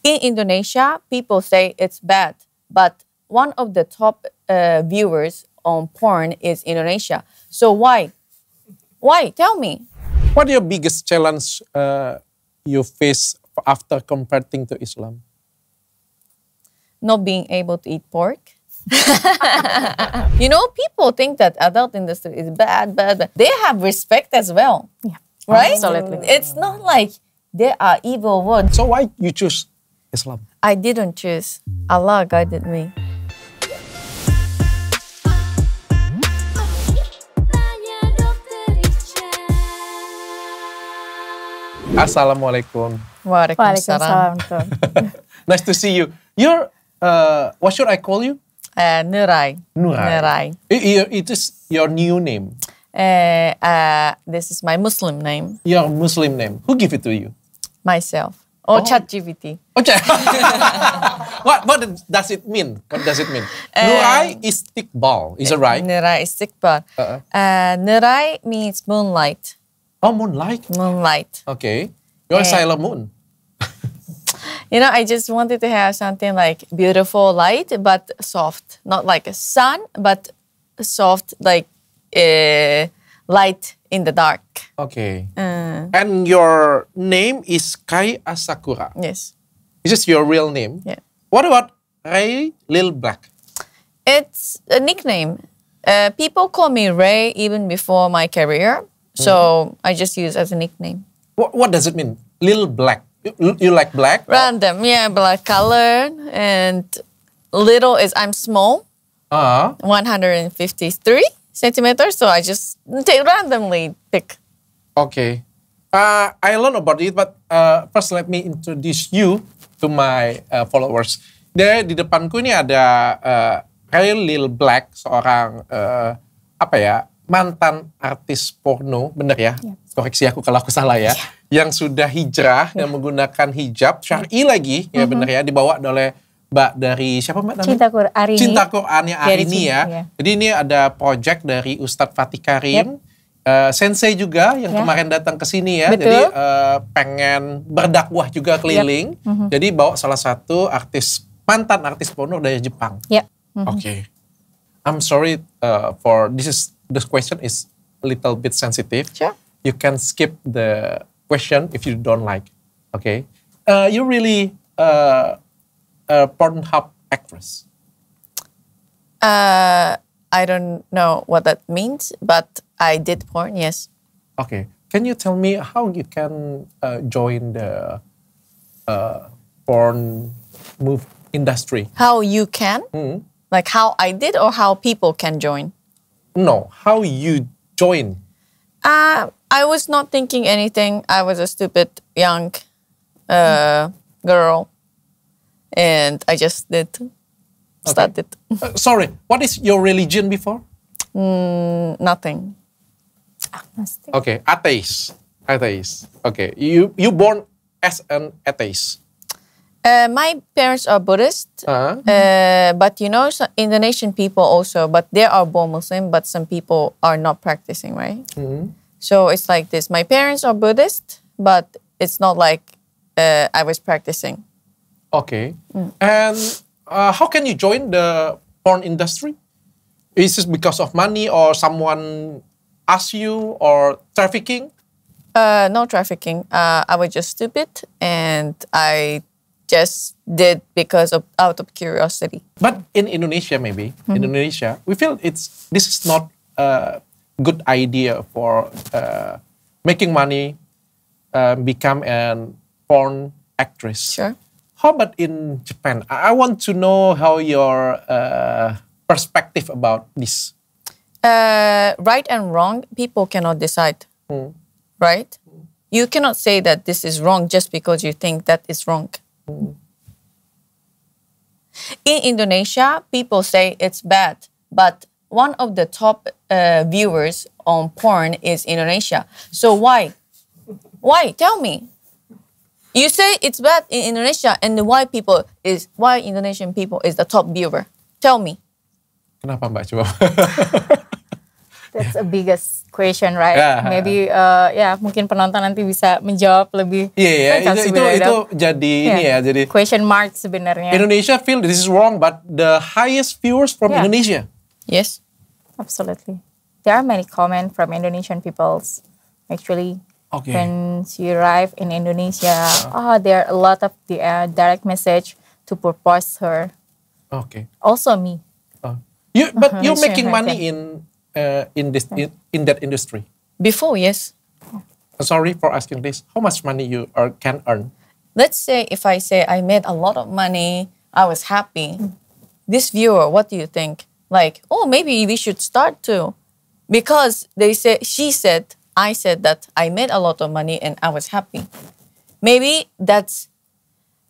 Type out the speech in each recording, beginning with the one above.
In Indonesia, people say it's bad, but one of the top viewers on porn is Indonesia. So why? Why? Tell me. What your biggest challenge you face after converting to Islam? Not being able to eat pork. You know, people think that adult industry is bad. They have respect as well. Yeah. Right? Absolutely. It's not like they are evil words. So why you choose Islam? I didn't choose. Allah guided me. Assalamualaikum. Waalaikumsalam. Nice to see you. You're, what should I call you? Nuray. Nuray. It is your new name. This is my Muslim name. Your Muslim name. Who give it to you? Myself. Or ChatGPT. Okay. What does it mean? What does it mean? Nuray Istiqbal. Is it right? Nuray Istiqbal. Nuray means moonlight. Oh, moonlight. Moonlight. Okay. You're a Sailor Moon. You know, I just wanted to have something like beautiful light, but soft. Not like a sun, but soft, like light in the dark. Okay. And your name is Kai Asakura. Yes. Is this your real name? Yeah. What about Ray Lil Black? It's a nickname. People call me Ray even before my career. So I just use it as a nickname. What does it mean? Lil Black. You like black? Random, yeah, black color. And little is I'm small. 153 centimeters. So I just randomly pick. Okay. I learned about it, but first let me introduce you to my followers. Di depanku ini ada Ray Lil Black, seorang mantan artis porno, bener ya? Yeah. Koreksi aku kalau aku salah ya. Yeah. Yang sudah hijrah, yang menggunakan hijab syar'i lagi, ya bener ya, dibawa oleh Mbak dari siapa Mbak namanya? Cinta Qurannya Arini ya. Yeah. Jadi ini ada project dari Ustadz Fatih Karim, Sensei juga yang kemarin datang ke sini ya. Betul. Jadi pengen berdakwah juga keliling. Jadi bawa salah satu mantan artis porno dari Jepang. Okay. I'm sorry for this question is a little bit sensitive. Sure. You can skip the question if you don't like. Okay. You really a Pornhub actress? I don't know what that means, but I did porn, yes. Okay. Can you tell me how you can join the porn industry? How you can? Like how I did or how people can join? No, how you join? I was not thinking anything. I was a stupid young girl. And I just started. Sorry, what is your religion before? Nothing. Okay, atheist. Okay, you born as an atheist. My parents are Buddhist, but you know, Indonesian people also, but they are born Muslim, but some people are not practicing, right? So it's like this. My parents are Buddhist, but it's not like I was practicing. Okay. And how can you join the porn industry? Is this because of money or someone asked you or trafficking? No trafficking. I was just stupid and I just did out of curiosity. But in Indonesia, maybe Indonesia, we feel this is not a good idea for making money, become a porn actress. Sure. How about in Japan? I want to know how your perspective about this. Right and wrong, people cannot decide. Right? You cannot say that this is wrong just because you think that is wrong. In Indonesia, people say it's bad, but one of the top viewers on porn is Indonesia. So why? Why? Tell me. You say it's bad in Indonesia, and why Indonesian people is the top viewer? Tell me. Kenapa Mbak coba? That's a biggest question, right? Maybe mungkin penonton nanti bisa menjawab lebih. Itu jadi ini ya, jadi question mark sebenarnya. Indonesia feel this is wrong, but the highest viewers from Indonesia. Yes, absolutely. There are many comments from Indonesian peoples actually. When she arrived in Indonesia, there are a lot of the direct message to propose her. Also me. But you're making money in that industry. Before, yes. Sorry for asking this. How much money you can earn? Let's say if I say I made a lot of money, I was happy. This viewer, what do you think? Like, oh, maybe we should start too, because I said that I made a lot of money and I was happy. Maybe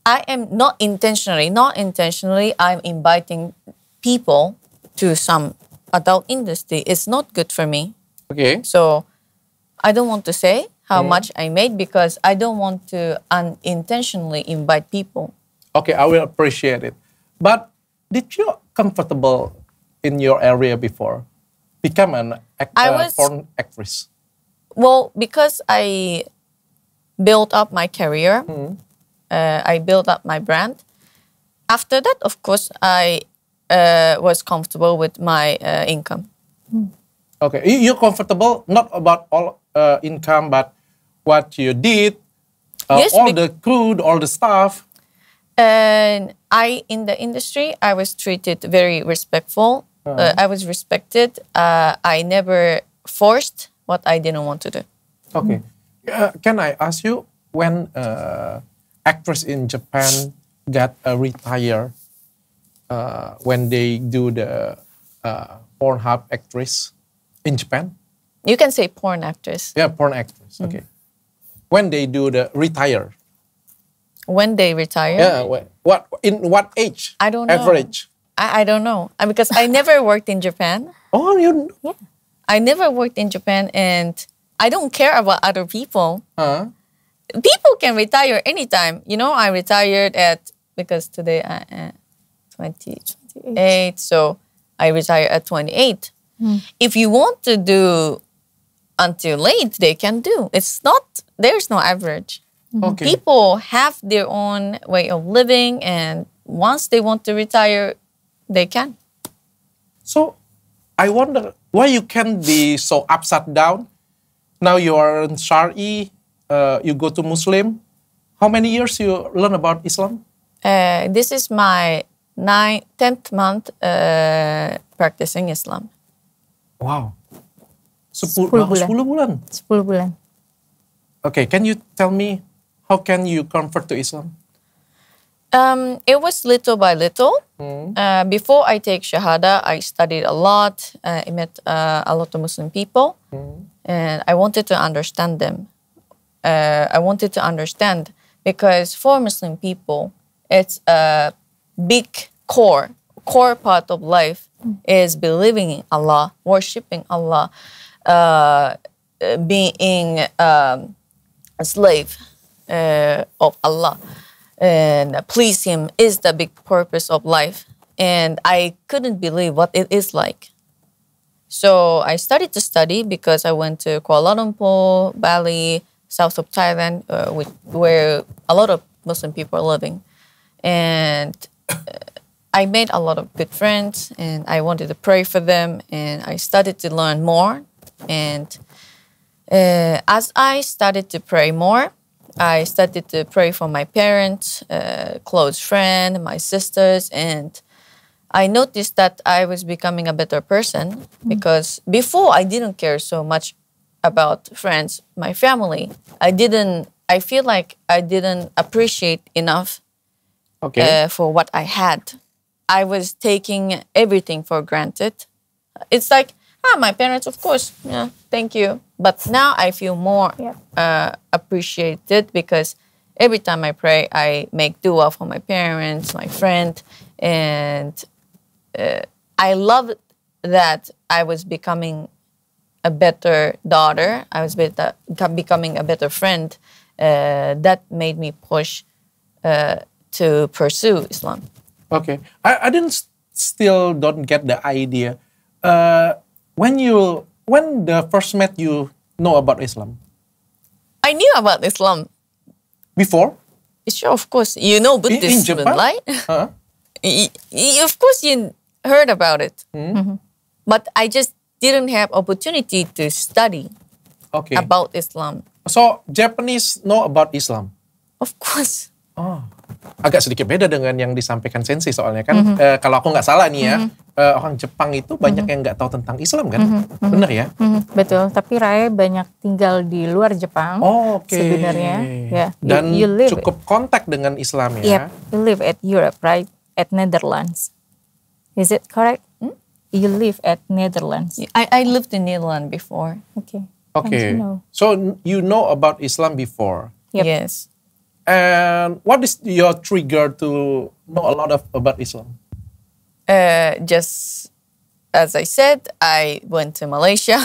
I am not intentionally, I'm inviting people to some adult industry. It's not good for me. So I don't want to say how much I made because I don't want to unintentionally invite people. I will appreciate it. But did you comfortable in your area before? Become an porn actress? Well, because I built up my career, I built up my brand. After that, of course, I was comfortable with my income. You're comfortable not about all income, but what you did, all the crew, all the staff. And in the industry, I was treated very respectful. I was respected. I never forced what I didn't want to do. Can I ask you, when actress in Japan got retired, when they do the Pornhub actress in Japan? You can say porn actress. Yeah, porn actress. When they do the retire? When they retire? Yeah, in what age? I don't know. Average? I don't know. Because I never worked in Japan. Yeah. I never worked in Japan and I don't care about other people. People can retire anytime. I retired because today I am 28, so I retire at 28. If you want to do until late, they can do. There's no average. People have their own way of living, and once they want to retire, they can. So, I wonder why you can be so upside down. Now you are in Shari, you go to Muslim. How many years you learn about Islam? This is my 10th month practicing Islam. Wow. 10 bulan. 10 bulan. Can you tell me how can you convert to Islam? It was little by little. Before I take Shahada, I studied a lot. I met a lot of Muslim people. And I wanted to understand them. I wanted to understand because for Muslim people, it's a big core part of life is believing in Allah, worshiping Allah, being a slave of Allah. And please Him is the big purpose of life. And I couldn't believe what it is like. So I started to study because I went to Kuala Lumpur, Bali, south of Thailand, where a lot of Muslim people are living. And I made a lot of good friends and I wanted to pray for them. And I started to learn more. And as I started to pray more, I started to pray for my parents, close friends, my sisters, and I noticed that I was becoming a better person because before I didn't care so much about friends, my family. I feel like I didn't appreciate enough for what I had. I was taking everything for granted. It's like, my parents, of course, yeah, thank you. But now I feel more appreciated because every time I pray, I make dua for my parents, my friend, and I love that I was becoming a better daughter. I was becoming a better friend. That made me push to pursue Islam. I still don't get the idea. When you when the first met you know about Islam? I knew about Islam. Before? Sure, of course. You know Buddhism, in Japan? right? Huh? Of course you heard about it. But I just didn't have opportunity to study about Islam. So Japanese know about Islam? Of course. Oh, agak sedikit beda dengan yang disampaikan Sensei soalnya kan. Kalau aku nggak salah nih ya, orang Jepang itu banyak yang nggak tahu tentang Islam kan, bener ya? Betul. Tapi Rai banyak tinggal di luar Jepang. Sebenarnya, ya. Dan cukup kontak dengan Islam ya. Yep, you live at Europe, right? At Netherlands. Is it correct? You live at Netherlands. I lived in Netherlands before. Okay. So you know about Islam before? Yep. Yes. And what is your trigger to know a lot about Islam? Just as I said, I went to Malaysia,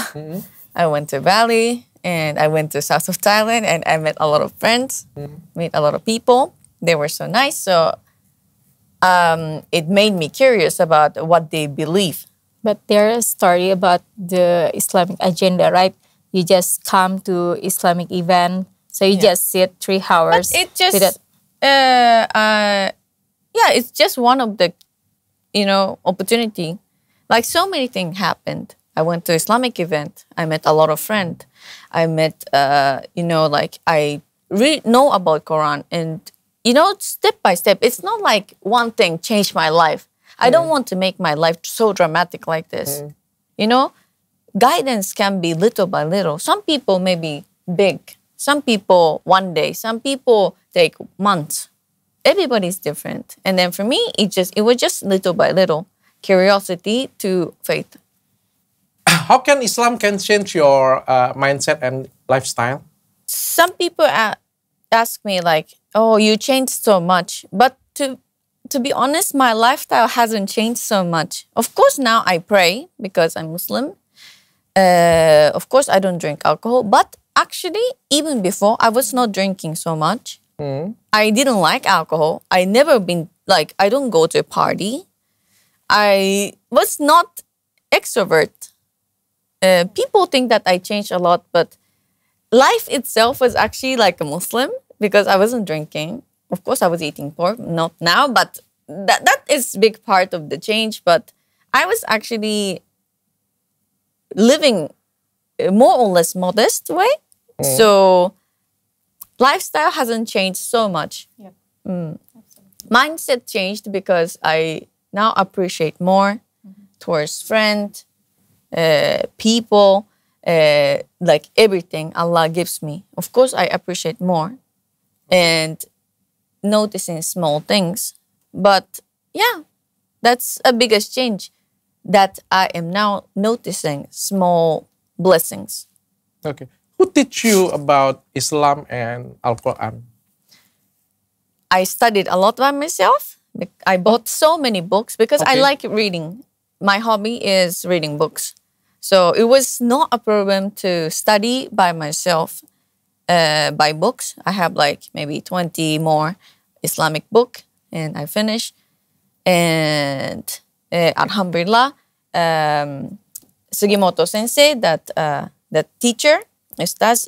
I went to Bali, and I went to south of Thailand, and I met a lot of friends, met a lot of people. They were so nice. So it made me curious about what they believe. But there's a story about the Islamic agenda, right? You just come to Islamic event, so you just sit 3 hours. But it just, it's just one of the, opportunity. Like so many things happened. I went to Islamic event. I met a lot of friends. I met, I know about Quran, and step by step. It's not like one thing changed my life. I don't want to make my life so dramatic like this. Guidance can be little by little. Some people may be big. Some people one day. Some people take months. Everybody's different. And then for me, it was just little by little. Curiosity to faith. How can Islam can change your mindset and lifestyle? Some people ask me like, oh, you changed so much. But to be honest, my lifestyle hasn't changed so much. Of course, now I pray because I'm Muslim. Of course, I don't drink alcohol. But actually, even before, I was not drinking so much. I didn't like alcohol. I never been, I don't go to a party. I was not extrovert. People think that I changed a lot, but life itself was actually like a Muslim because I wasn't drinking. Of course, I was eating pork, not now, but that is a big part of the change. But I was actually living a more or less modest way. So lifestyle hasn't changed so much. Mindset changed because I now appreciate more towards friends, people, like everything Allah gives me. Of course, I appreciate more and noticing small things. But yeah, that's a biggest change that I am now noticing small blessings. Okay. Who teach you about Islam and Al-Quran? I studied a lot by myself. I bought so many books because I like reading. My hobby is reading books. So it was not a problem to study by myself by books. I have maybe 20 more Islamic book and I finished. And Alhamdulillah, Sugimoto Sensei, that teacher, Ustaz,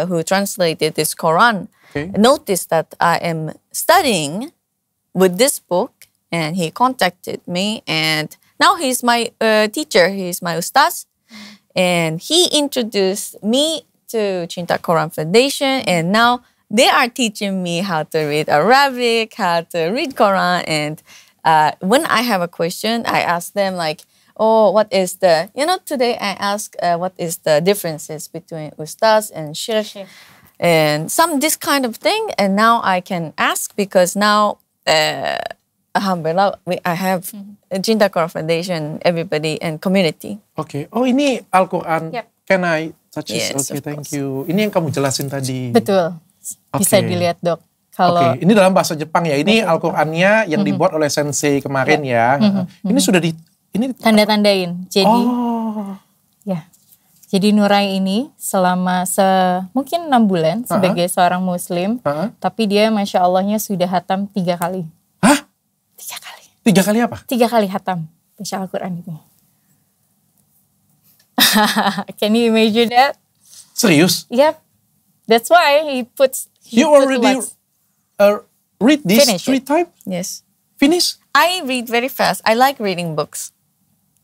who translated this Quran, noticed that I am studying with this book, and he contacted me, and now he's my teacher, he's my Ustaz, and he introduced me to Cinta Quran Foundation, and now they are teaching me how to read Arabic, how to read Quran, and when I have a question, I ask them what is the, today I ask what is the differences between Ustaz and Sheikh, and this kind of thing, and now I can ask because now, Alhamdulillah, I have Cinta Quran Foundation, everybody, and community. Okay. Oh, ini Al-Quran. Yep. Can I touch it? Yes, okay, thank you. Ini yang kamu jelasin tadi. Betul. Bisa dilihat, Dok. Kalau ini dalam bahasa Jepang ya. Ini Al-Qurannya yang dibuat oleh Sensei kemarin ya. Ini sudah ini tanda-tandain. Jadi Jadi Nuray ini selama mungkin 6 bulan sebagai seorang Muslim, tapi dia Masya Allahnya sudah hatam 3 kali. Hah? 3 kali. 3 kali apa? 3 kali hatam baca Al-Quran itu. Can you imagine that? Serius? Yep. That's why he puts. You already read this Finish 3 times? Yes. Finish? I read very fast. I like reading books.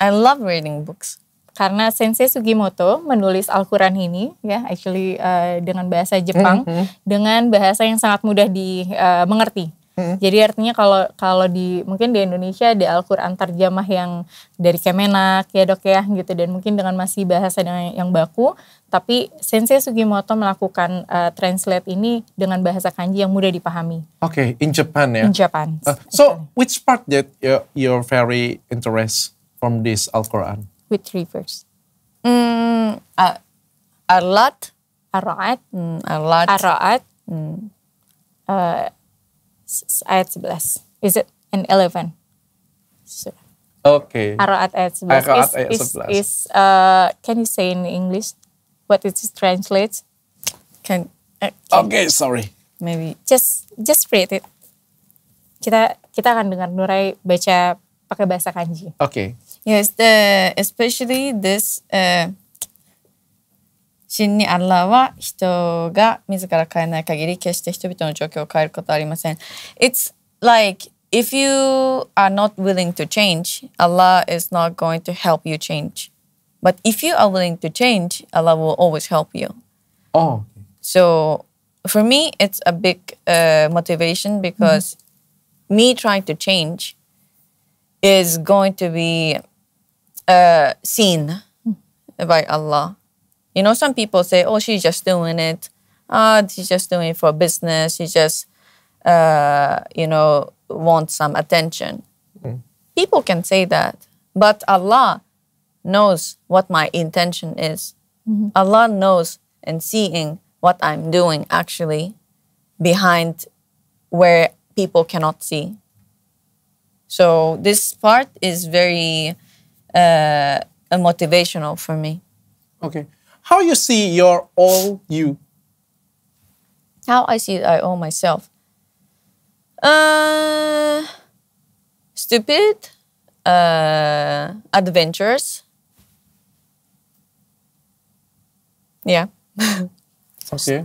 I love reading books. Karena Sensei Sugimoto menulis Al-Quran ini, ya, actually dengan bahasa Jepang, dengan bahasa yang sangat mudah dimengerti. Jadi artinya kalau mungkin di Indonesia ada Al-Quran terjemah yang dari Kemenak ya dok ya gitu, dan mungkin dengan masih bahasa yang baku, tapi Sensei Sugimoto melakukan translate ini dengan bahasa kanji yang mudah dipahami. Okay, in Japan ya. In Japan. So which part that you're very interested from this Al-Quran? With 3 verse. Ar-Lat. Ar-Ra'ad. Ar-Lat. Ar-Ra'ad. Ayat 11. Is it an 11? So, Okay. Ar-Ra'ad ayat 11. Ar-Ra'ad ayat 11. Can you say in English what it translates? Okay, sorry. Maybe. Just read it. Kita akan dengar Nuray baca pakai bahasa kanji. Okay. Yes, especially this 真にアッラーは人が自ら変えない限り決して人々の状況を変えることはありません。It's like if you are not willing to change, Allah is not going to help you change. But if you are willing to change, Allah will always help you. Oh. So for me, it's a big motivation because me trying to change is going to be seen by Allah. You know, some people say, oh, she's just doing it. She's just doing it for business. She just, wants some attention. People can say that. But Allah knows what my intention is. Allah knows and seeing what I'm doing actually behind where people cannot see. So this part is very motivational for me. Okay. How you see your all you? How I see I owe myself? Stupid, adventurous. Yeah. Okay.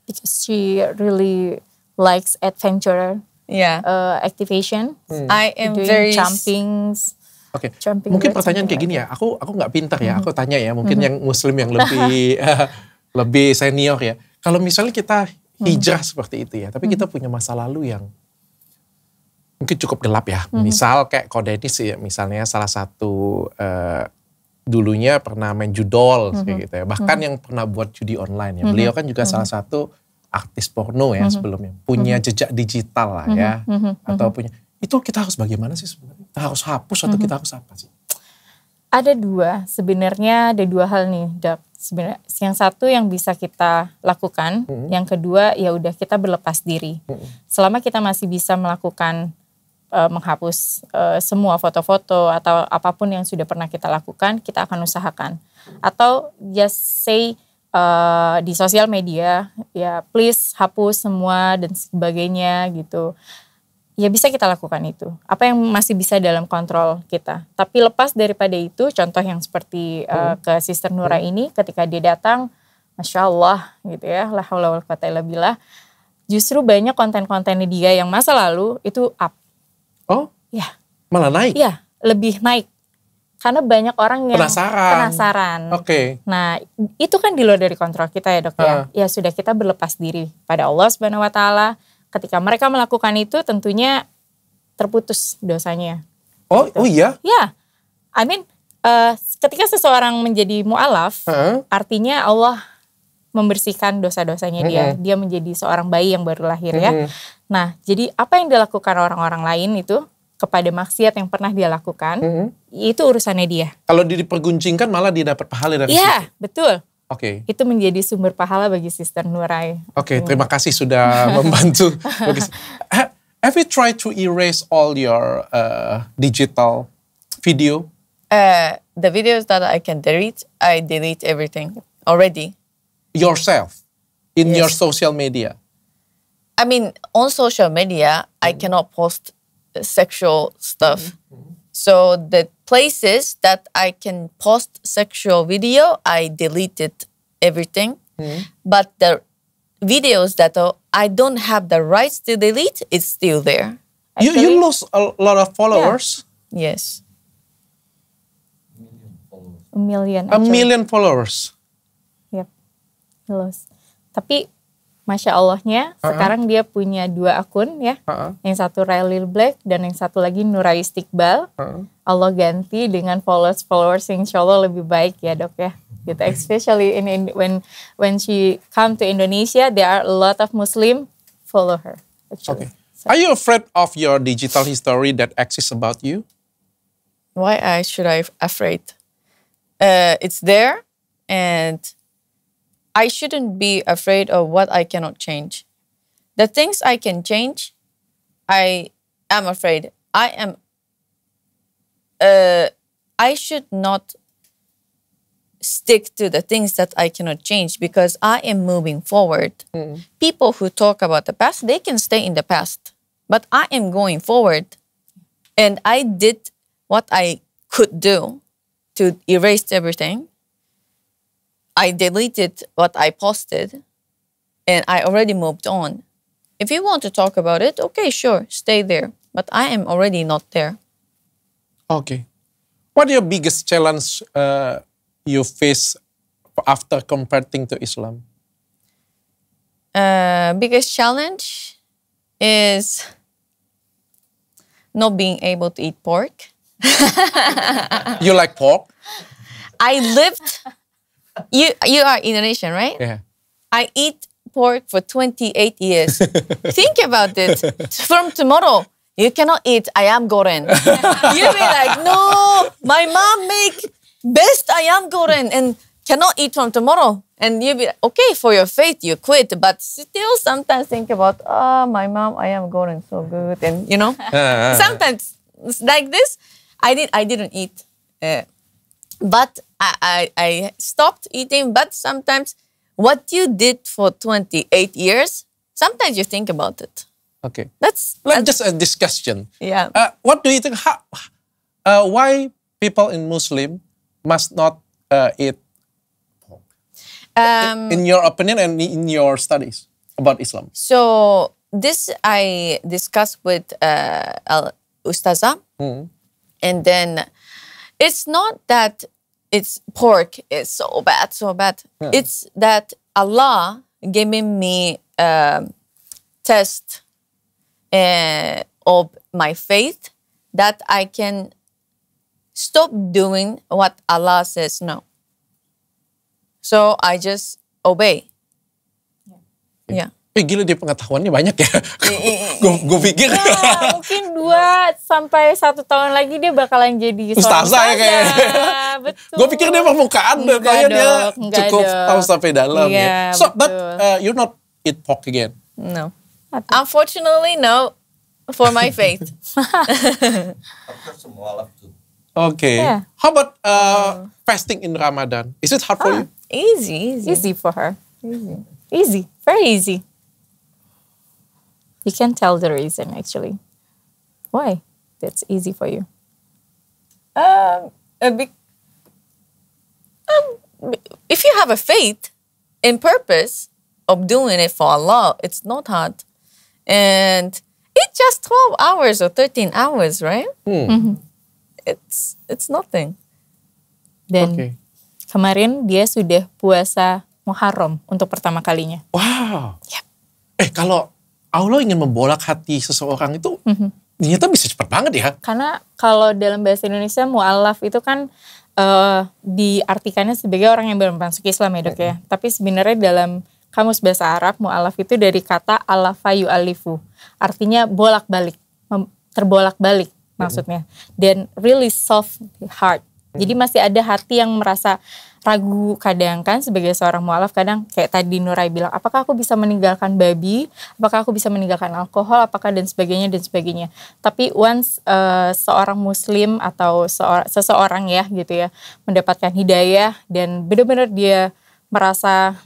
Because she really likes adventure. Yeah. Activation. I am doing very jumpings. Oke, mungkin pertanyaan kayak gini ya. Aku nggak pintar ya. Aku tanya ya. Mungkin yang Muslim yang lebih senior ya. Kalau misalnya kita hijrah seperti itu ya, tapi kita punya masa lalu yang mungkin cukup gelap ya. Misal kayak Kodenis ya, misalnya salah satu dulunya pernah main judol kayak gitu ya. Bahkan yang pernah buat judi online ya. Beliau kan juga salah satu artis porno ya sebelumnya. Punya jejak digital lah ya. Atau punya. Itu kita harus bagaimana sih sebenarnya? Kita harus hapus atau kita harus apa sih? Ada dua hal nih, Dok. Sebenarnya yang satu yang bisa kita lakukan, yang kedua ya udah kita berlepas diri. Selama kita masih bisa melakukan menghapus semua foto-foto atau apapun yang sudah pernah kita lakukan, kita akan usahakan. Atau just say di sosial media, ya please hapus semua dan sebagainya gitu. Ya bisa kita lakukan itu. Apa yang masih bisa dalam kontrol kita. Tapi lepas daripada itu, contoh yang seperti ke Sister Nuray ini, ketika dia datang, Masya Allah gitu ya, la haula wal quwwata illa billah, justru banyak konten-kontennya dia yang masa lalu itu up. Oh? Ya. Malah naik? Iya, lebih naik. Karena banyak orang yang penasaran. Oke. Nah, itu kan di luar dari kontrol kita ya dok ya. Ya sudah, kita berlepas diri pada Allah Subhanahu wa taala. Ketika mereka melakukan itu tentunya terputus dosanya. Oh, gitu. Oh iya? Ya, I mean ketika seseorang menjadi mu'alaf, artinya Allah membersihkan dosa-dosanya dia. Dia menjadi seorang bayi yang baru lahir ya. Nah, jadi apa yang dilakukan orang-orang lain itu kepada maksiat yang pernah dia lakukan, itu urusannya dia. Kalau diperguncingkan malah dia dapat pahala dari situ. Iya, betul. Oke. Itu menjadi sumber pahala bagi Sister Nuray. Oke, terima kasih sudah membantu. Have you tried to erase all your digital video? The videos that I can delete, I delete everything already. Yourself? In your social media? I mean, on social media, I cannot post sexual stuff. So the places that I can post sexual video, I deleted everything. But the videos that I don't have the rights to delete, it's still there. You lost a lot of followers? Yeah. Yes. A million. A million followers? Yep. Lost. Tapi Masya Allahnya, sekarang dia punya 2 akun ya. Yang satu Riley Black dan yang satu lagi Nuray Istiqbal. Allah ganti dengan followers yang insya Allah lebih baik ya dok ya. Gitu. Especially when she come to Indonesia, there are a lot of Muslim follow her. Actually. Okay. Are you afraid of your digital history that exists about you? Why should I afraid? It's there, and I shouldn't be afraid of what I cannot change. The things I can change, I am afraid. I should not stick to the things that I cannot change because I am moving forward. People who talk about the past, they can stay in the past. But I am going forward. And I did what I could do to erase everything. I deleted what I posted. And I already moved on. If you want to talk about it, okay, sure, stay there. But I am already not there. Okay. What are your biggest challenge you face after converting to Islam? Biggest challenge is not being able to eat pork. You like pork? I lived. You are Indonesian, right? Yeah. I eat pork for 28 years. Think about it. From tomorrow, you cannot eat ayam goreng. You'll be like, no, my mom make best ayam goreng and cannot eat from tomorrow. And you'll be like, okay, for your faith, you quit. But still sometimes think about, my mom ayam goreng so good. And you know, sometimes like this, I didn't eat. But I stopped eating. But sometimes what you did for 28 years, sometimes you think about it. Okay. That's just a discussion. Yeah. What do you think? Why people in Muslim must not eat pork? In your opinion and in your studies about Islam. So this I discussed with Ustazah. And then it's not that it's pork is so bad. Yeah. It's that Allah giving me test of my faith that I can stop doing what Allah says no. So I just obey. Yeah. Gila dia pengetahuannya banyak ya. Gue pikir. Ya, mungkin 2-1 tahun lagi dia bakalan jadi ustazah ya kayaknya. Betul. Gue pikir dia permukaan deh. Kayaknya dia cukup tahu sampai dalam ya. So, but you not eat pork again? No. Unfortunately, no. For my faith. Okay. Yeah. How about fasting in Ramadan? Is it hard for you? Easy for her. Easy. Very easy. You can tell the reason actually. Why that's easy for you? If you have a faith and purpose of doing it for Allah, it's not hard. And it's just 12 hours or 13 hours, right? It's nothing. Dan kemarin dia sudah puasa Muharram untuk pertama kalinya. Wow. Ya. Kalau Allah ingin membolak hati seseorang itu ternyata bisa cepat banget ya. Karena kalau dalam bahasa Indonesia mu'alaf itu kan diartikannya sebagai orang yang baru masuk Islam ya dok ya. Tapi sebenarnya dalam kamus bahasa Arab mu'alaf itu dari kata alafa yu'alifu. Artinya bolak-balik, terbolak-balik maksudnya. Dan really soft heart. Jadi masih ada hati yang merasa ragu kadang kan sebagai seorang mu'alaf kadang kayak tadi Nuray bilang apakah aku bisa meninggalkan babi, apakah aku bisa meninggalkan alkohol, apakah dan sebagainya. Tapi once seorang muslim atau seseorang ya gitu ya mendapatkan hidayah dan benar-benar dia merasa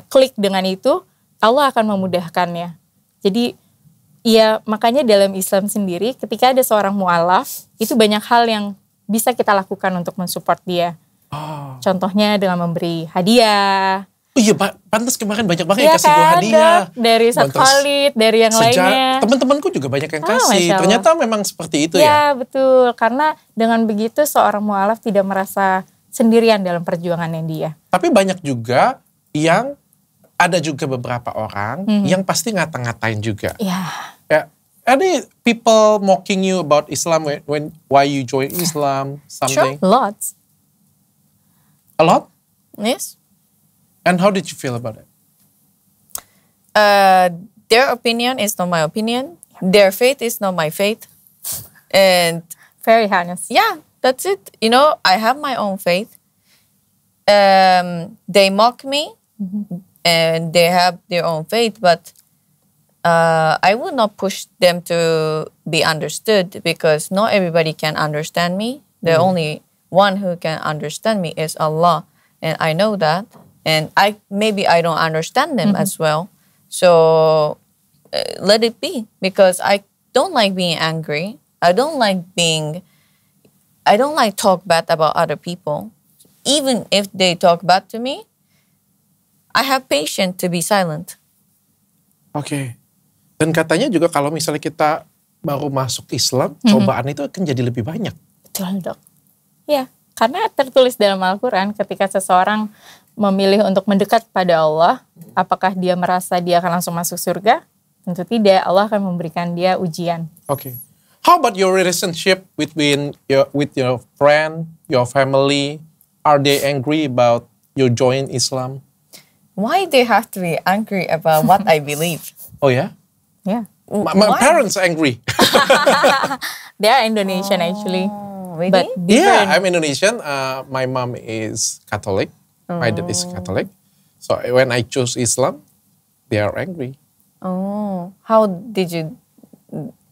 klik dengan itu, Allah akan memudahkannya. Jadi Iya, makanya dalam Islam sendiri ketika ada seorang mu'alaf, itu banyak hal yang bisa kita lakukan untuk mensupport dia. Contohnya dengan memberi hadiah. Oh iya, pantas kemarin banyak banget yang kasih gue hadiah. Dari Ustadz Khalid, dari yang lainnya. Teman-temanku juga banyak yang kasih. Ternyata memang seperti itu ya? Ya, betul. Karena dengan begitu seorang mu'alaf tidak merasa sendirian dalam perjuangannya dia. Tapi banyak juga yang ada juga beberapa orang yang pasti ngata-ngatain juga. Ya. Ada people mocking you about Islam why you join Islam, something? Sure, lots. A lot? Yes. And how did you feel about it? Their opinion is not my opinion. Their faith is not my faith. And very honest. Yeah, that's it. You know, I have my own faith. They mock me and they have their own faith, but I would not push them to be understood because not everybody can understand me. The only one who can understand me is Allah. And I know that. And maybe I don't understand them as well. So let it be, because I don't like being angry. I don't like talk bad about other people. Even if they talk bad to me, I have patience to be silent. Oke. Dan katanya juga kalau misalnya kita baru masuk Islam, cobaan itu akan jadi lebih banyak. Betul, Dok. Ya, karena tertulis dalam Al-Quran ketika seseorang memilih untuk mendekat pada Allah, apakah dia merasa dia akan langsung masuk surga? Tentu tidak, Allah akan memberikan dia ujian. Okay. How about your relationship with your friend, your family? Are they angry about you join Islam? Why they have to be angry about what I believe? Oh yeah? Yeah. My parents angry. They are Indonesian actually. Really? But yeah, I'm Indonesian. My mom is Catholic. My dad is Catholic. So when I choose Islam, they are angry. Oh, how did you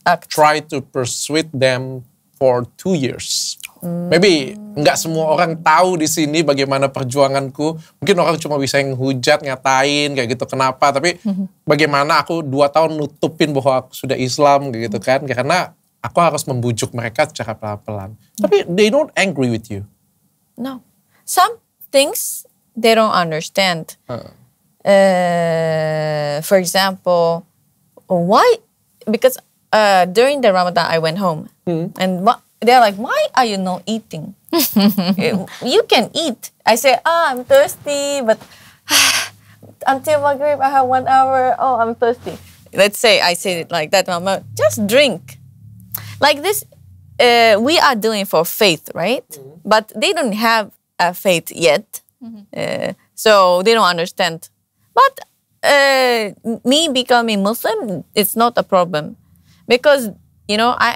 act? Try to persuade them for 2 years. Maybe nggak semua orang tahu di sini bagaimana perjuanganku. Mungkin orang cuma bisa yang hujat, ngatain kayak gitu. Kenapa? Tapi bagaimana aku 2 tahun nutupin bahwa aku sudah Islam kayak gitu kan? Karena aku harus membujuk mereka secara pelan-pelan. Tapi they don't angry with you. No, some things they don't understand. For example, why? Because during the Ramadan I went home and they're like, why are you not eating? You can eat. I say, I'm thirsty, but until Maghrib I have 1 hour. Oh, I'm thirsty. Let's say I say it like that, Mama. Just drink. Like this, we are doing for faith, right? But they don't have a faith yet. So they don't understand. But me becoming Muslim, it's not a problem. Because, I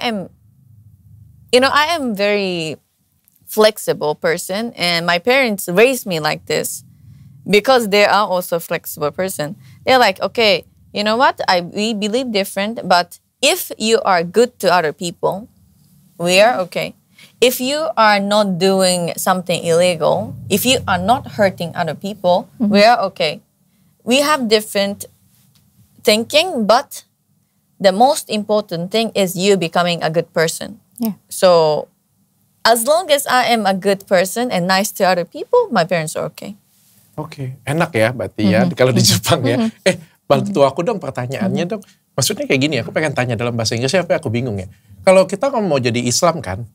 am very flexible person, and my parents raised me like this because they are also flexible person. They're like, okay, you know what? We believe different, but if you are good to other people, we are okay. If you are not doing something illegal, if you are not hurting other people, we are okay. We have different thinking, but the most important thing is you becoming a good person. Yeah. So, as long as I am a good person and nice to other people, my parents are okay. Oke, enak ya berarti ya kalau di Jepang ya. Bantu aku dong pertanyaannya dong. Maksudnya kayak gini, aku pengen tanya dalam bahasa Inggris, tapi aku bingung ya. Kalau kita mau jadi Islam kan,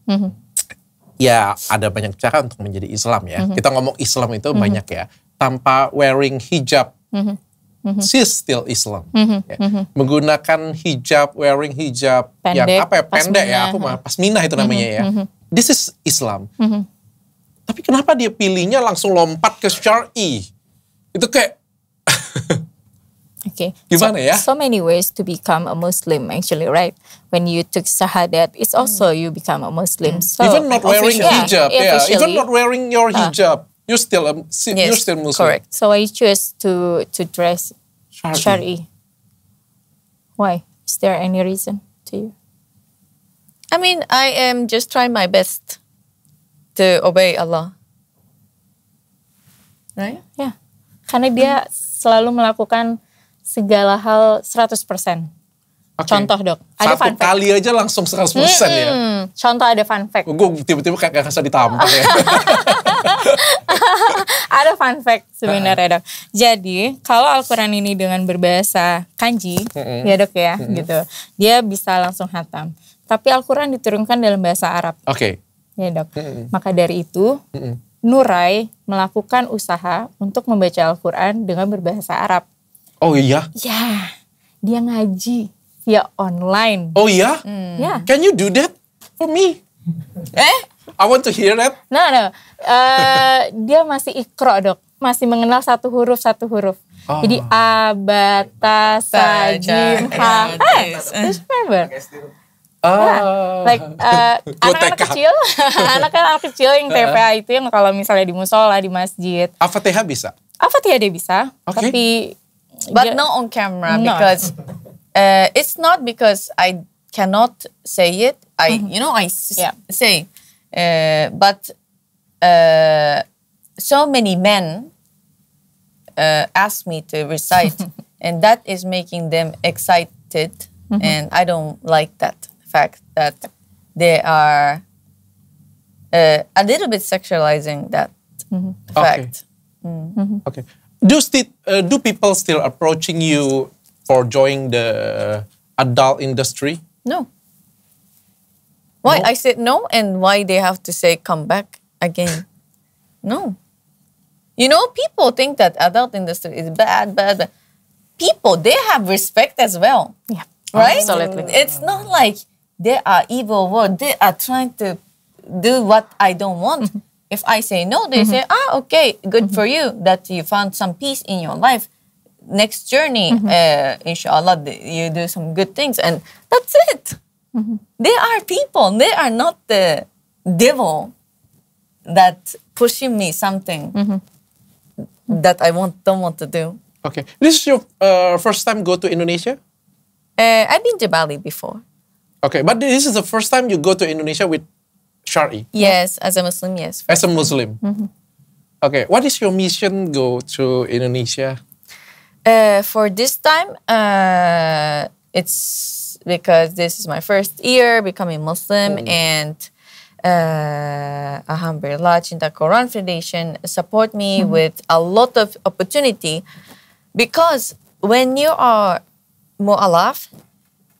ya ada banyak cara untuk menjadi Islam ya. Kita ngomong Islam itu banyak ya. Tanpa wearing hijab, she's still Islam. Ya. Menggunakan hijab, wearing hijab yang pendek ya, aku mah pasminah itu namanya ya. This is Islam. Tapi kenapa dia pilihnya langsung lompat ke syar'i? Itu kayak okay. Gimana ya? So many ways to become a Muslim actually, right? When you took Shahadat, it's also you become a Muslim. So even not wearing hijab, even not wearing your hijab, you're still Muslim. Correct. So I choose to dress Shari. Why? Is there any reason to you? I mean, I am just trying my best to obey Allah. Right? Ya. Karena dia selalu melakukan segala hal 100%. Contoh dok, ada fun fact. Satu kali aja langsung 100% ya. Contoh ada fun fact. Gue tiba-tiba kayak gak bisa ditampar ya. Ada fun fact sebenarnya dok. Jadi kalau Al-Quran ini dengan berbahasa kanji, ya dok ya, gitu, dia bisa langsung hatam. Tapi Al-Quran diturunkan dalam bahasa Arab. Oke. Ya dok. Maka dari itu, Nuray melakukan usaha untuk membaca Al-Quran dengan berbahasa Arab. Oh iya? Ya, dia ngaji via online. Oh iya? Ya. Can you do that for me? I want to hear that. No. Dia masih ikro dok. Masih mengenal satu huruf. Jadi a, ba, ta, sa, jim, ha. Just remember. Anak-anak kecil. Anak-anak kecil yang TPA itu yang kalau misalnya di musola, di masjid. Al-Fatihah bisa? Al-Fatihah dia bisa. Okay. Tapi. But not on camera because it's not because I cannot say it. I say, but so many men ask me to recite, and that is making them excited, and I don't like that fact that they are a little bit sexualizing that fact. Okay. Do people still approaching you for joining the adult industry? No. Why? No? I said no, and why they have to say come back again? No. You know, people think that adult industry is bad. People, they have respect as well. Yeah. Right? Absolutely. It's not like they are evil words. They are trying to do what I don't want. If I say no, they say, okay, good for you that you found some peace in your life. Next journey, inshallah, you do some good things. And that's it. They are people. They are not the devil that pushing me something that I don't want to do. Okay. This is your first time go to Indonesia? I've been to Bali before. Okay, but this is the first time you go to Indonesia with Shari? Yes, as a Muslim, yes. As a Muslim? Okay, what is your mission go to Indonesia? For this time, it's because this is my first year becoming Muslim, and Alhamdulillah, Cinta Quran Foundation support me with a lot of opportunity, because when you are mu'alaf,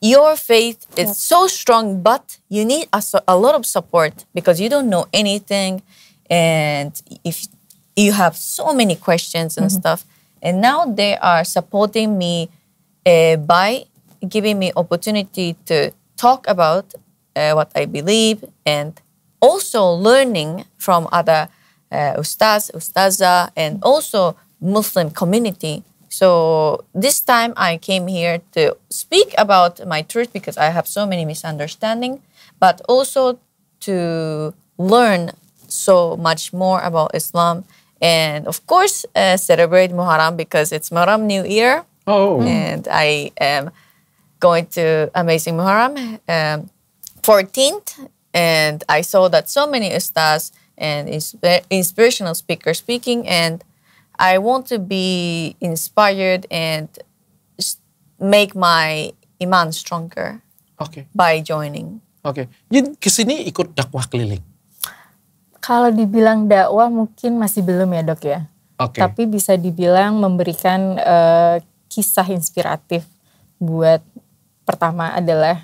your faith is so strong, but you need a lot of support because you don't know anything, and if you have so many questions and stuff. And now they are supporting me by giving me opportunity to talk about what I believe, and also learning from other ustaz, ustazah, and also Muslim community. So this time I came here to speak about my truth because I have so many misunderstandings, but also to learn so much more about Islam. And of course, celebrate Muharram because it's Muharram New Year. Oh. And I am going to Amazing Muharram 14th. And I saw that so many ustaz and inspirational speakers speaking, and I want to be inspired and make my iman stronger by joining. Oke. Jadi kesini ikut dakwah keliling? Kalau dibilang dakwah mungkin masih belum ya dok ya. Tapi bisa dibilang memberikan kisah inspiratif buat pertama adalah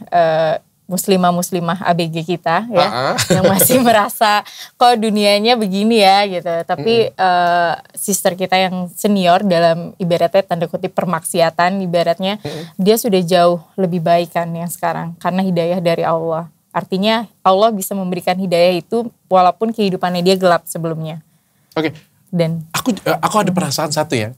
muslimah-muslimah ABG kita ya, yang masih merasa kok dunianya begini ya gitu. Tapi sister kita yang senior dalam ibaratnya tanda kutip permaksiatan ibaratnya, dia sudah jauh lebih baik kan yang sekarang karena hidayah dari Allah. Artinya Allah bisa memberikan hidayah itu walaupun kehidupannya dia gelap sebelumnya. Oke. Dan aku ada perasaan satu ya,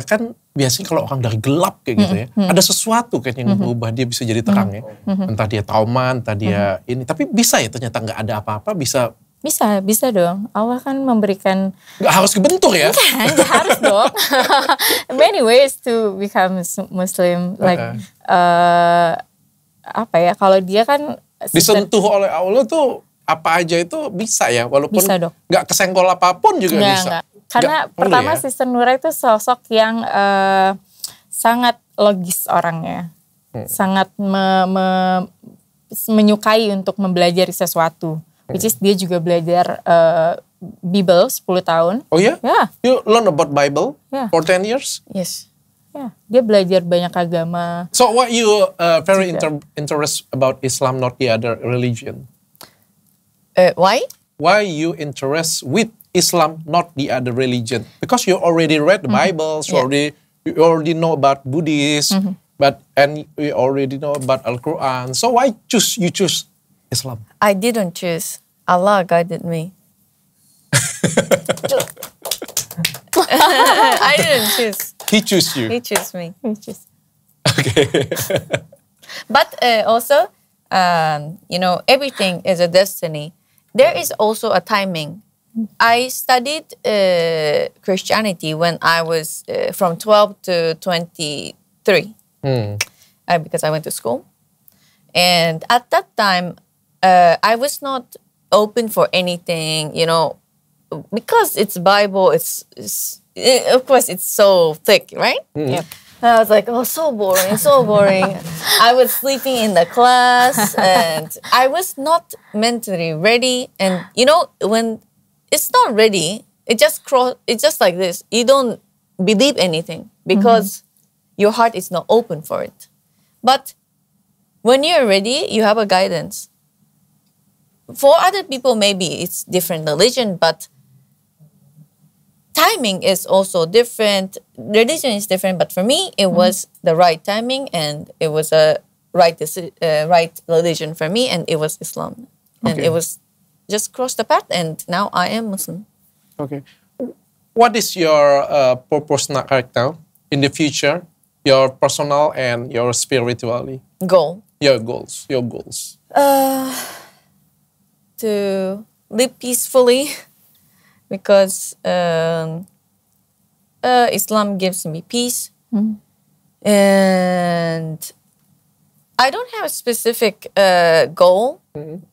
kan biasanya kalau orang dari gelap kayak gitu ya, ada sesuatu kan yang berubah dia bisa jadi terang ya. Entah dia tauman, entah dia ini, tapi bisa ya ternyata nggak ada apa-apa bisa. Bisa dong. Allah kan memberikan. Nggak harus kebentur ya? Nggak harus dong. Many ways to become Muslim, like apa ya? Kalau dia kan disentuh oleh Allah tuh apa aja itu bisa ya, walaupun nggak kesenggol apapun juga bisa. Enggak. Karena pertama ya? Sister Nuray itu sosok yang sangat logis orangnya. sangat menyukai untuk mempelajari sesuatu. Which is dia juga belajar Bible 10 tahun. Oh ya? Yeah. You learn about Bible for 10 years? Yes. Yeah. Dia belajar banyak agama. So what you very interested about Islam, not the other religion? Why? Why you interest with Islam, not the other religion? Because you already read the Bible, you already know about Buddhism, and you already know about Al-Quran. So why you choose Islam? I didn't choose. Allah guided me. I didn't choose. He chose you. He chose me. Okay. But also, everything is a destiny. There is also a timing. I studied Christianity when I was from 12 to 23 because I went to school. And at that time, I was not open for anything, because it's Bible, of course, it's so thick, right? Yep. I was like, oh, so boring, so boring. I was sleeping in the class and I was not mentally ready. And, when it's not ready, it's just like this. You don't believe anything because your heart is not open for it. But when you're ready, you have a guidance. For other people, maybe it's different religion, but timing is also different. Religion is different, but for me, it was the right timing, and it was a right religion for me, and it was Islam, and it was just crossed the path, and now I am Muslim. Okay, what is your purpose right now in the future? Your personal and your spirituality Goal. Your goals. To live peacefully. Because Islam gives me peace. And I don't have a specific goal,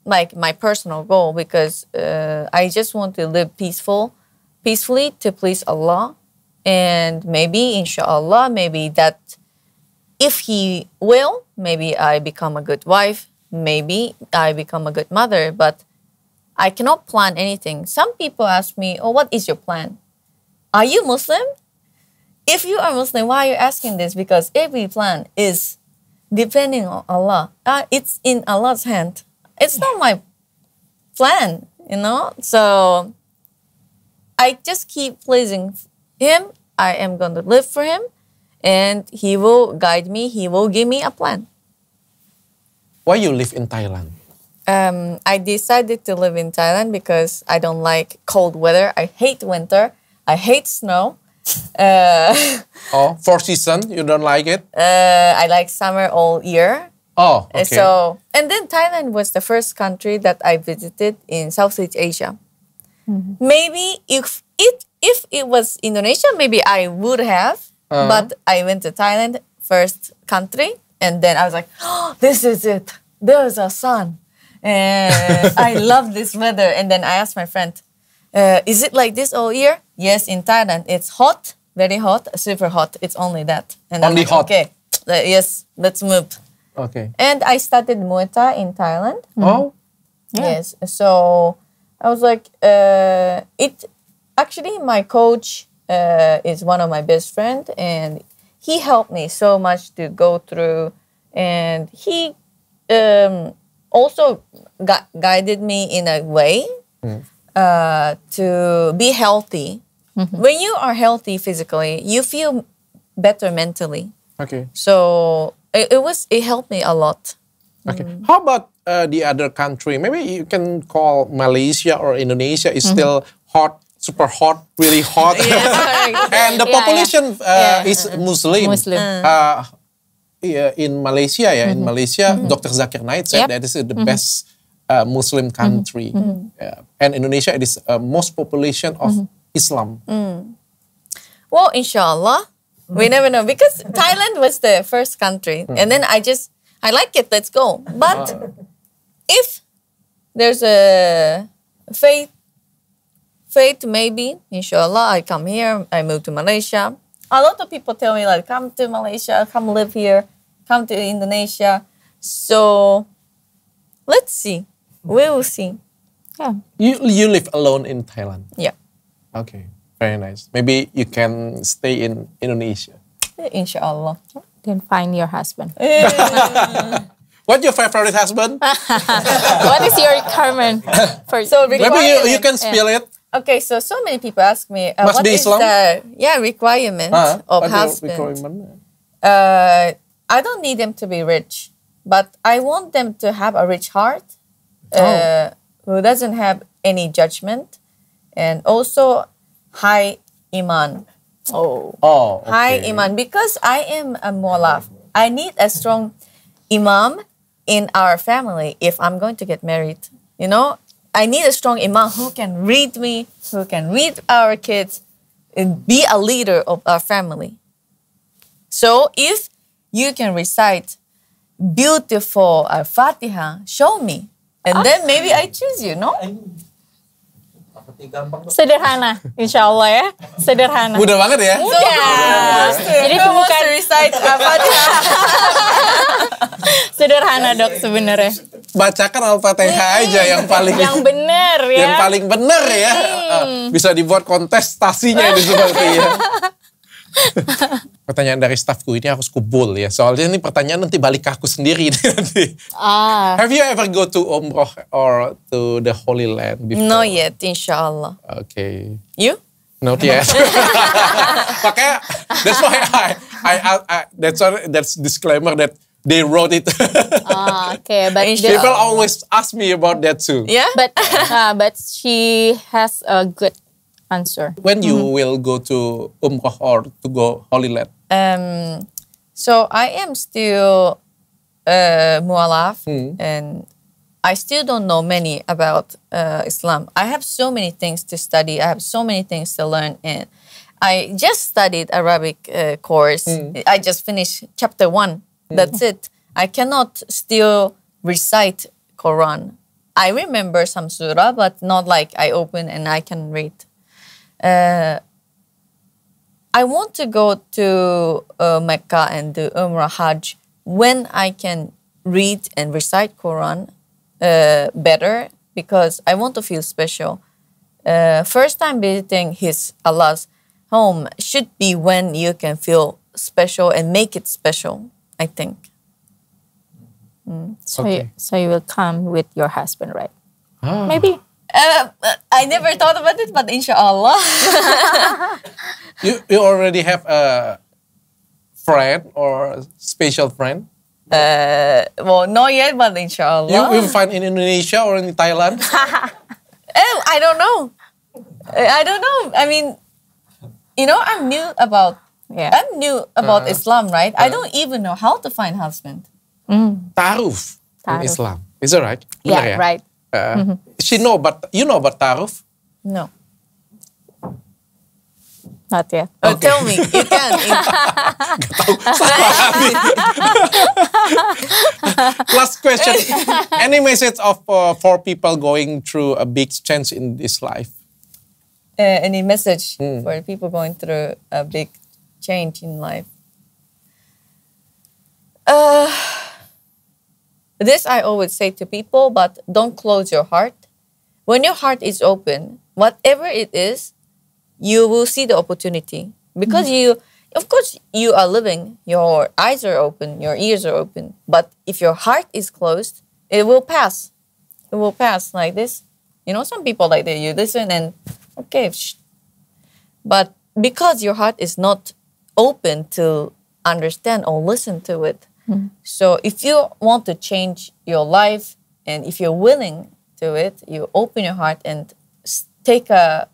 like my personal goal, because I just want to live peacefully to please Allah. And maybe, inshallah, maybe that if He will, maybe I become a good wife, maybe I become a good mother, but I cannot plan anything. Some people ask me, oh, what is your plan? Are you Muslim? If you are Muslim, why are you asking this? Because every plan is depending on Allah. It's in Allah's hand. It's not my plan, So I just keep pleasing Him. I am going to live for Him. And He will guide me. He will give me a plan. Why you live in Thailand? I decided to live in Thailand because I don't like cold weather. I hate winter. I hate snow. 4 seasons, you don't like it? I like summer all year. Oh, okay. And then Thailand was the first country that I visited in Southeast Asia. Maybe if it was Indonesia, maybe I would have. But I went to Thailand, first country, and then I was like, oh, this is it. There's a sun. And I love this weather. And then I asked my friend, is it like this all year? Yes, in Thailand. It's hot, very hot, super hot. It's only that. And only hot? Okay, yes, let's move. Okay. And I started Muay Thai in Thailand. Oh? Yes. So I was like, actually, my coach is one of my best friends. And he helped me so much to go through. And he also guided me in a way to be healthy. When you are healthy physically, you feel better mentally. Okay. So it helped me a lot. Okay. How about the other country? Maybe you can call Malaysia or Indonesia is still hot, super hot, really hot. And the population is Muslim. In Malaysia, in Malaysia, Dr. Zakir Naik said that this is the best Muslim country. And Indonesia, it is most population of Islam. Well, inshallah, we never know. Because Thailand was the first country. And then I like it, let's go. But if there's a faith maybe, inshallah, I come here, I move to Malaysia. A lot of people tell me, like, come to Malaysia, come live here. come to Indonesia. So let's see. We will see. Yeah. You live alone in Thailand? Yeah. Okay, very nice. Maybe you can stay in Indonesia. Inshallah. Then find your husband. What's your favorite husband? What is your requirement? So Maybe you can spill it. Okay, so many people ask me, Must what be is Islam? the requirement of husband? I don't need them to be rich, but I want them to have a rich heart, who doesn't have any judgment, and also high iman. Okay. High iman, because I am a mu'alaf. I need a strong imam in our family if I'm going to get married. You know, I need a strong imam who can read me, who can read our kids, and be a leader of our family. So if you can recite beautiful Fatiha, show me. And then maybe I choose you, no? Sederhana, insya Allah ya. Sederhana. Mudah banget ya? Jadi Who wants to recite Fatiha? Sederhana dok sebenarnya. Bacakan Al-Fatihah aja yang paling benar ya. Yang paling benar ya. Bisa dibuat kontestasinya ini seperti ya. Pertanyaan dari stafku ini harus kubul ya. Soalnya ini pertanyaan nanti balik ke aku sendiri nanti. Have you ever go to Umroh or to the Holy Land before? Not yet, inshallah. Okay. You? Not yet. Makanya that's why that's disclaimer that they wrote it. Okay, but people always ask me about that too. Yeah? But she has a good answer. When you will go to Umroh or to go Holy Land? So I am still mu'alaf, and I still don't know many about Islam. I have so many things to study. I have so many things to learn. And I just studied Arabic course. I just finished chapter 1. That's it. I cannot still recite Quran. I remember some surah, but not like I open and I can read. I want to go to Mecca and do Umrah Hajj when I can read and recite Quran better, because I want to feel special. First time visiting Allah's home should be when you can feel special and make it special, I think. So you will come with your husband, right? Maybe. I never thought about it, but inshallah. You already have a friend or a special friend? Well, not yet, but inshallah. You will find in Indonesia or in Thailand? I don't know. I mean, you know, I'm new about Islam, right? I don't even know how to find husband. Ta'aruf in Islam. Is that right? Yeah, right. She know, but you know about ta'aruf? No. Not yet. Okay. Tell me, you can. Last question. Any message for people going through a big change in this life? Any message for people going through a big change in life? This I always say to people, but don't close your heart. When your heart is open, whatever it is, you will see the opportunity. Because of course, you are living, your eyes are open, your ears are open. But if your heart is closed, it will pass. It will pass like this. You know, some people like that, you listen and, okay. But because your heart is not open to understand or listen to it, so if you want to change your life, and if you're willing to it, you open your heart and take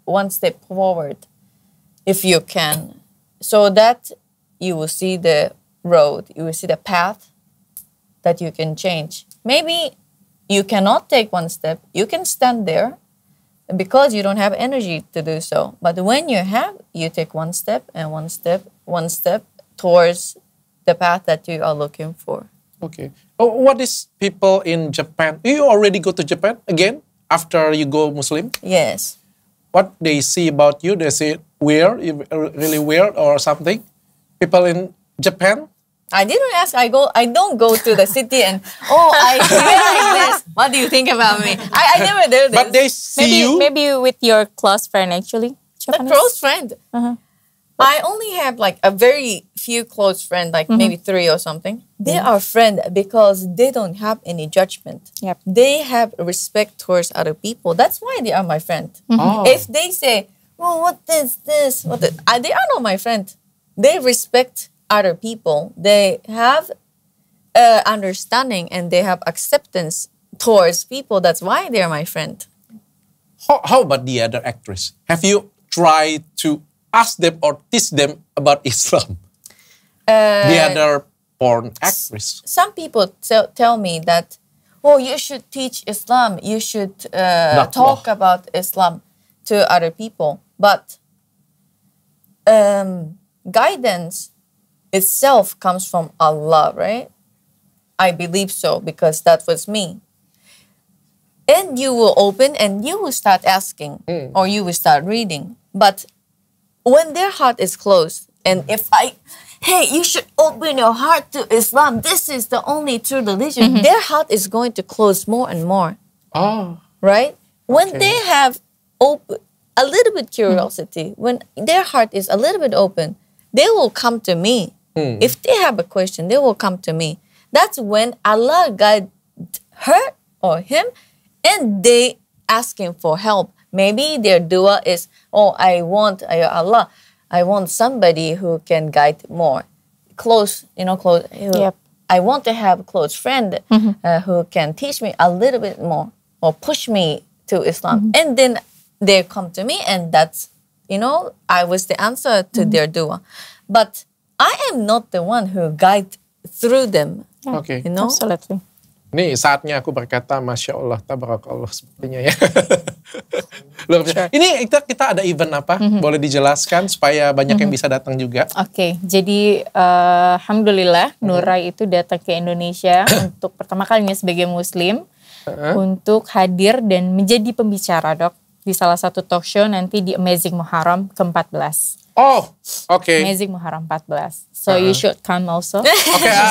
one step forward, if you can, so that you will see the road, you will see the path that you can change. Maybe you cannot take one step, you can stand there because you don't have energy to do so. But when you have, you take one step and one step towards the path that you are looking for. Okay. What is people in Japan? You already go to Japan again after you go Muslim? Yes. What they see about you? They say weird, really weird or something? People in Japan I didn't ask. I don't go to the city and I feel like this. What do you think about me? I never do this. But they see you. Maybe with your close friend actually. A close friend. I only have like a very few close friends, like maybe 3 or something. They are friends because they don't have any judgment. Yep. They have respect towards other people. That's why they are my friend. If they say, "Oh, what is this?" They are not my friend. They respect other people. They have understanding and they have acceptance towards people. That's why they are my friend. How about the other actress? Have you tried to ask them or teach them about Islam? The other porn actress. Some people tell me that, you should teach Islam. You should talk about Islam to other people. But guidance itself comes from Allah, right? I believe so because that was me. And you will open and you will start asking or you will start reading. But when their heart is closed, and if hey, you should open your heart to Islam. This is the only true religion. Their heart is going to close more and more. Right? When they have a little bit curiosity, when their heart is a little bit open, they will come to me. If they have a question, they will come to me. That's when Allah guide her or him, and they asking for help. Maybe their dua is, Allah, I want somebody who can guide more. Close. Yep. I want to have a close friend who can teach me a little bit more or push me to Islam. And then they come to me and that's, I was the answer to their dua. But I am not the one who guide through them. Okay. Absolutely. Nih saatnya aku berkata Masya Allah, Tabarakallah sepertinya ya. Sure. Ini kita ada event apa? Boleh dijelaskan supaya banyak yang bisa datang juga. Oke, jadi Alhamdulillah Nuray itu datang ke Indonesia untuk pertama kalinya sebagai Muslim untuk hadir dan menjadi pembicara dok di salah satu talk show nanti di Amazing Muharram ke-14. Oh, okay. Amazing Muharram 14. So you should come also. Okay,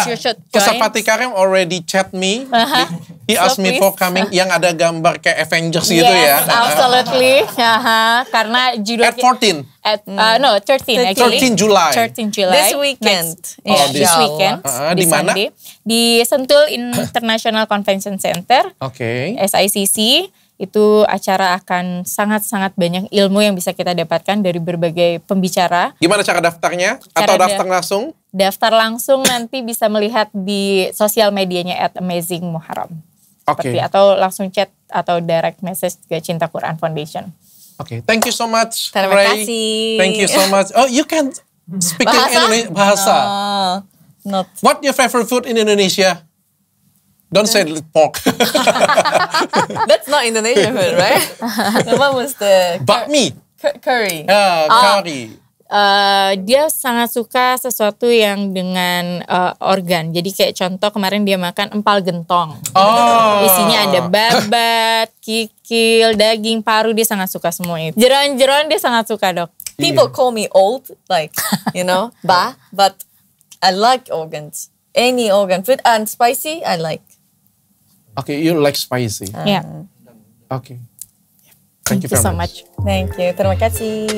you should join. Kusapati Karim already chat me. He asked me for coming. Yang ada gambar kayak Avengers gitu ya. Yes, absolutely. Karena judul at 14. No, 13 actually. 13 July. 13 July. This weekend. This weekend. Di mana? Sunday, di Sentul International Convention Center. Oke. SICC. Itu acara akan sangat-sangat banyak ilmu yang bisa kita dapatkan dari berbagai pembicara. Gimana cara daftarnya? Atau daftar langsung? Daftar langsung nanti bisa melihat di sosial medianya @amazingmuharram. Oke. Atau langsung chat atau direct message ke Cinta Quran Foundation. Oke, thank you so much. Terima kasih. Thank you so much. Oh, you can speak in Indonesia bahasa. Not. What your favorite food in Indonesia? Don't say pork. That's not Indonesian food, right? What was the bakmi? Curry. Curry. Dia sangat suka sesuatu yang dengan organ. Jadi kayak contoh kemarin dia makan empal gentong. Isinya ada babat, kikil, daging, paru. Dia sangat suka semua itu. Jeroan-jeroan dia sangat suka dok. People call me old, like, but I like organs. Any organ food and spicy, I like. Okay, you like spicy. Yeah. Okay. Thank you so much. Thank you. Terima kasih.